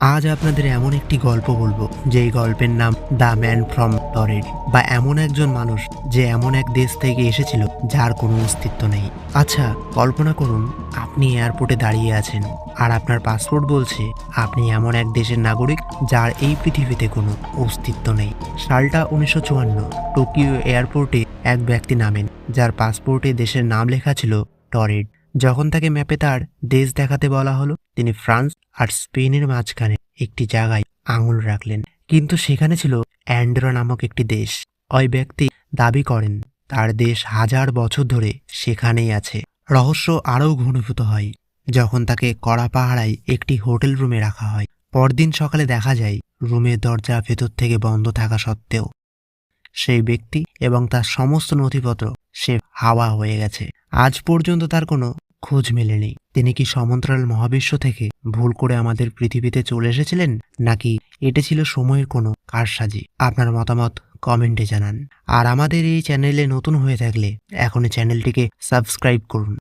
আজ আপনাদের এমন একটি গল্প বলবো, যেই গল্পের নাম দ্য ম্যান ফ্রম টরেড, বা এমন একজন মানুষ যে এমন এক দেশ থেকে এসেছিল যার কোনো অস্তিত্ব নেই। আচ্ছা, কল্পনা করুন আপনি এয়ারপোর্টে দাঁড়িয়ে আছেন আর আপনার পাসপোর্ট বলছে আপনি এমন এক দেশের নাগরিক যার এই পৃথিবীতে কোনো অস্তিত্ব নেই। সালটা 1954। টোকিও এয়ারপোর্টে এক ব্যক্তি নামেন যার পাসপোর্টে দেশের নাম লেখা ছিল টরেড। যখন তাকে ম্যাপে তার দেশ দেখাতে বলা হলো, তিনি ফ্রান্স আর স্পেনের মাঝখানে একটি জায়গায় আঙুল রাখলেন। কিন্তু সেখানে ছিল অ্যান্ডোরা নামক একটি দেশ। ওই ব্যক্তি দাবি করেন তার দেশ হাজার বছর ধরে সেখানেই আছে। রহস্য আরও ঘনীভূত হয় যখন তাকে কড়া পাহারায় একটি হোটেল রুমে রাখা হয়। পরদিন সকালে দেখা যায় রুমের দরজা ভেতর থেকে বন্ধ থাকা সত্ত্বেও সেই ব্যক্তি এবং তার সমস্ত নথিপত্র সে হাওয়া হয়ে গেছে। আজ পর্যন্ত তার কোনো খোঁজ মেলেনি। তিনি কি সমান্তরাল মহাবিশ্ব থেকে ভুল করে আমাদের পৃথিবীতে চলে এসেছিলেন, নাকি এটা ছিল সময়ের কোনো কারসাজি? আপনার মতামত কমেন্টে জানান। আর আমাদের এই চ্যানেলে নতুন হয়ে থাকলে এখনই চ্যানেলটিকে সাবস্ক্রাইব করুন।